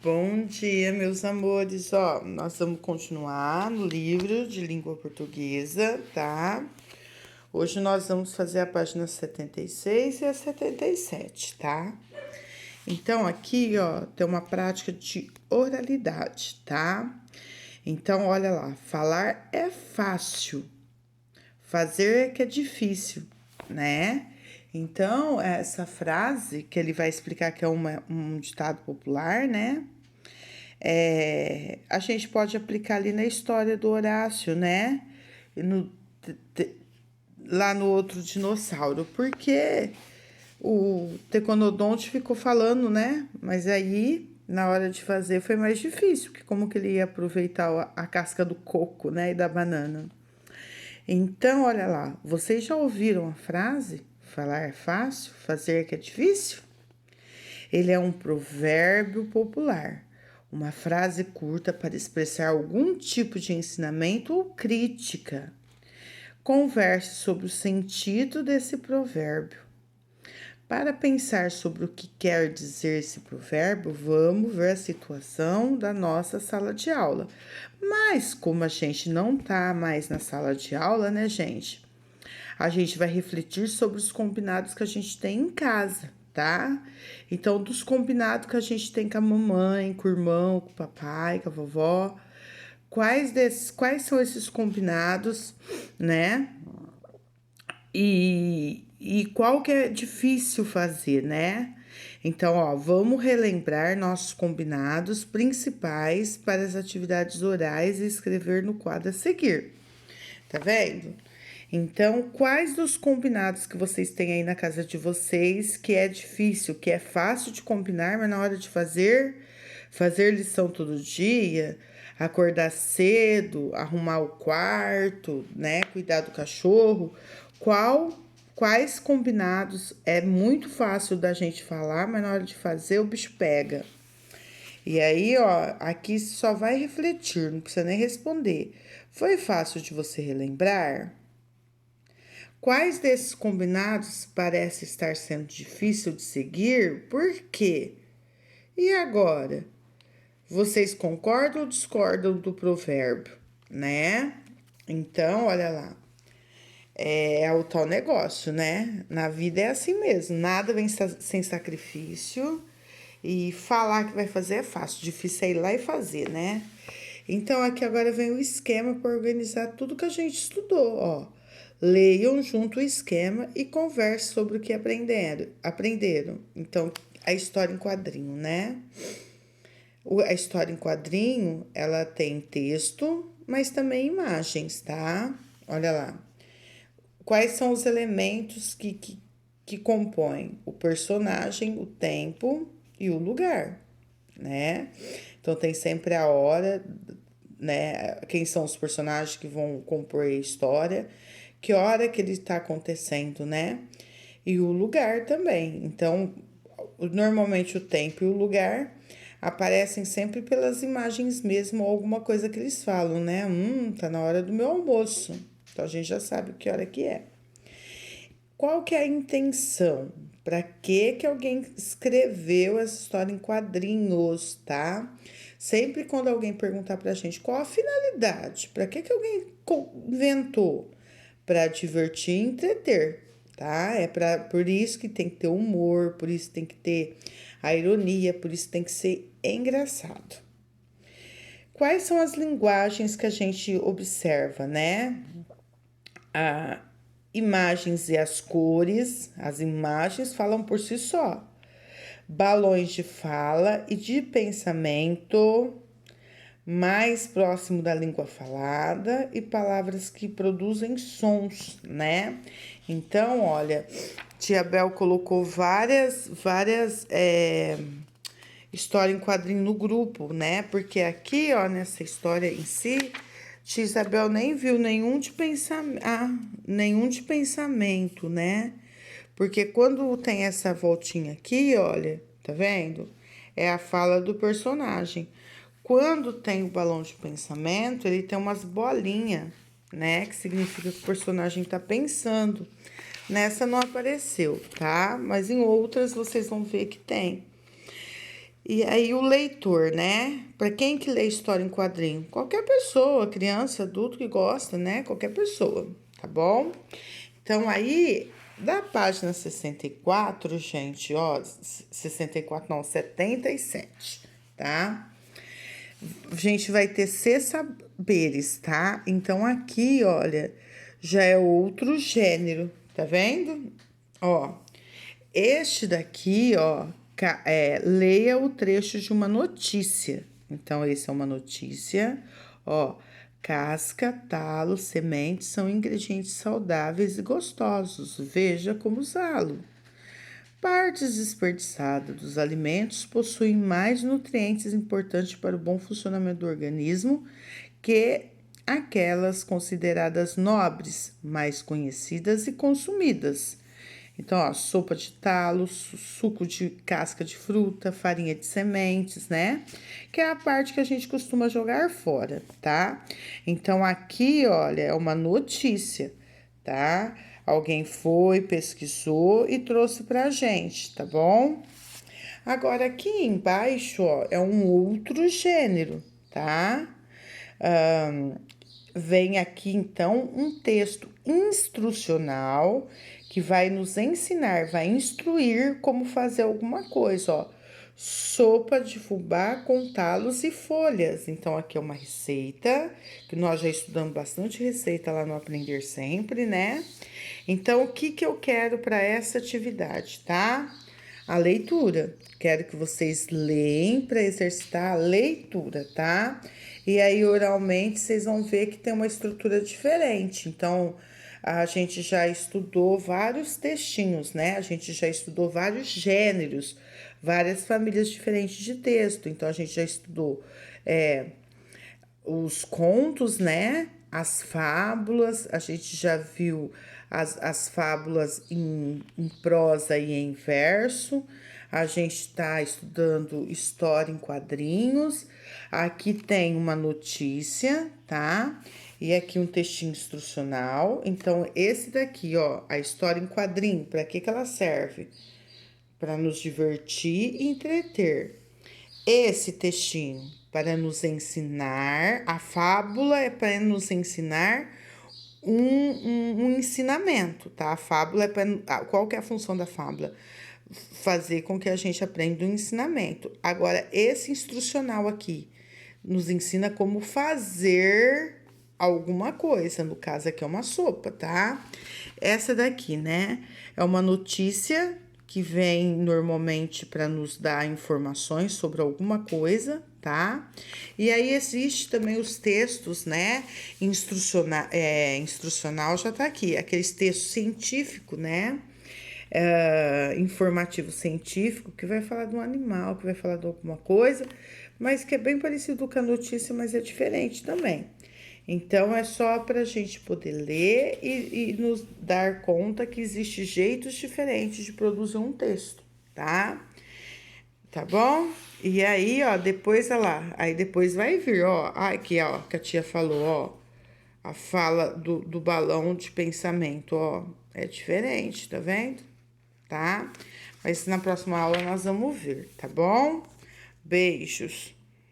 Bom dia, meus amores. Ó, nós vamos continuar no livro de língua portuguesa, tá? Hoje nós vamos fazer a página 76 e a 77, tá? Então, aqui, ó, tem uma prática de oralidade, tá? Então, olha lá. Falar é fácil, fazer é que é difícil, né? Então, essa frase que ele vai explicar que é um ditado popular, né? A gente pode aplicar ali na história do Horácio, né? E lá no outro dinossauro, porque o Teconodonte ficou falando, né? Mas aí, na hora de fazer, foi mais difícil, porque como que ele ia aproveitar a casca do coco, né? E da banana. Então, olha lá, vocês já ouviram a frase? Falar é fácil, fazer que é difícil? Ele é um provérbio popular, uma frase curta para expressar algum tipo de ensinamento ou crítica. Converse sobre o sentido desse provérbio. Para pensar sobre o que quer dizer esse provérbio, vamos ver a situação da nossa sala de aula. Mas, como a gente não está mais na sala de aula, né, gente? A gente vai refletir sobre os combinados que a gente tem em casa, tá? Então, dos combinados que a gente tem com a mamãe, com o irmão, com o papai, com a vovó, quais são esses combinados, né? E qual que é difícil fazer, né? Então, ó, vamos relembrar nossos combinados principais para as atividades orais e escrever no quadro a seguir. Tá vendo? Então, quais dos combinados que vocês têm aí na casa de vocês que é difícil, que é fácil de combinar, mas na hora de fazer lição todo dia, acordar cedo, arrumar o quarto, né, cuidar do cachorro, quais combinados é muito fácil da gente falar, mas na hora de fazer o bicho pega. E aí, ó, aqui só vai refletir, não precisa nem responder. Foi fácil de você relembrar? Quais desses combinados parece estar sendo difícil de seguir? Por quê? E agora? Vocês concordam ou discordam do provérbio, né? Então, olha lá. É o tal negócio, né? Na vida é assim mesmo, nada vem sem sacrifício. E falar que vai fazer é fácil, difícil é ir lá e fazer, né? Então, aqui agora vem o esquema para organizar tudo que a gente estudou, ó. Leiam junto o esquema e converse sobre o que aprenderam. Então, a história em quadrinho, né? A história em quadrinho, ela tem texto, mas também imagens, tá? Olha lá. Quais são os elementos que compõem o personagem, o tempo e o lugar, né? Então tem sempre a hora, né? Quem são os personagens que vão compor a história, que hora que ele está acontecendo, né? E o lugar também. Então, normalmente o tempo e o lugar aparecem sempre pelas imagens mesmo ou alguma coisa que eles falam, né? Tá na hora do meu almoço. Então a gente já sabe que hora que é. Qual que é a intenção? Para que alguém escreveu essa história em quadrinhos, tá? Sempre quando alguém perguntar pra gente qual a finalidade, para que alguém inventou? Para divertir e entreter, tá? Por isso que tem que ter humor, por isso tem que ter a ironia, por isso tem que ser engraçado. Quais são as linguagens que a gente observa, né? Imagens e as cores, as imagens falam por si só. Balões de fala e de pensamento mais próximo da língua falada e palavras que produzem sons, né? Então, olha, Tia Bel colocou várias histórias em quadrinho no grupo, né? Porque aqui, ó, nessa história em si, Tia Isabel nem viu nenhum de pensamento, né? Porque quando tem essa voltinha aqui, olha, tá vendo? É a fala do personagem. Quando tem o balão de pensamento, ele tem umas bolinhas, né? Que significa que o personagem tá pensando. Nessa não apareceu, tá? Mas em outras vocês vão ver que tem. E aí o leitor, né? Para quem que lê história em quadrinho? Qualquer pessoa, criança, adulto que gosta, né? Qualquer pessoa, tá bom? Então aí, da página 64, gente, ó, 64 não, 77, tá? A gente vai ter seis saberes, tá? Então aqui, olha, já é outro gênero, tá vendo? Ó, este daqui, ó, leia o trecho de uma notícia. Então, esse é uma notícia, ó. Casca, talo, sementes são ingredientes saudáveis e gostosos. Veja como usá-lo. Partes desperdiçadas dos alimentos possuem mais nutrientes importantes para o bom funcionamento do organismo que aquelas consideradas nobres, mais conhecidas e consumidas. Então, ó, sopa de talo, suco de casca de fruta, farinha de sementes, né? Que é a parte que a gente costuma jogar fora, tá? Então, aqui, olha, é uma notícia, tá? Alguém foi, pesquisou e trouxe pra gente, tá bom? Agora, aqui embaixo, ó, é um outro gênero, tá? Vem aqui então um texto instrucional que vai nos ensinar, vai instruir como fazer alguma coisa, ó. Sopa de fubá com talos e folhas. Então, aqui é uma receita, que nós já estudamos bastante receita lá no Aprender Sempre, né? Então, o que que eu quero para essa atividade, tá? A leitura. Quero que vocês leem para exercitar a leitura, tá? E aí, oralmente, vocês vão ver que tem uma estrutura diferente. Então, a gente já estudou vários textinhos, né? A gente já estudou vários gêneros, várias famílias diferentes de texto. Então, a gente já estudou os contos, né? As fábulas, a gente já viu as fábulas em prosa e em verso. A gente está estudando história em quadrinhos. Aqui tem uma notícia, tá? E aqui um textinho instrucional. Então, esse daqui, ó, a história em quadrinho, para que ela serve? Para nos divertir e entreter. Esse textinho para nos ensinar, a fábula é para nos ensinar um ensinamento, tá? A fábula é para. Qual que é a função da fábula? Fazer com que a gente aprenda um ensinamento. Agora, esse instrucional aqui nos ensina como fazer alguma coisa. No caso, aqui é uma sopa, tá? Essa daqui, né? É uma notícia que vem normalmente para nos dar informações sobre alguma coisa, tá? E aí existe também os textos, né? Instrucional já tá aqui, aqueles textos científicos, né? Informativo científico, que vai falar de um animal, que vai falar de alguma coisa, mas que é bem parecido com a notícia, mas é diferente também. Então, é só para a gente poder ler e nos dar conta que existem jeitos diferentes de produzir um texto, tá? Tá bom? E aí, ó, depois, olha lá, aí depois vai vir, ó, aqui, ó, que a tia falou, ó, a fala do balão de pensamento, ó, é diferente, tá vendo? Tá? Mas na próxima aula nós vamos ver, tá bom? Beijos.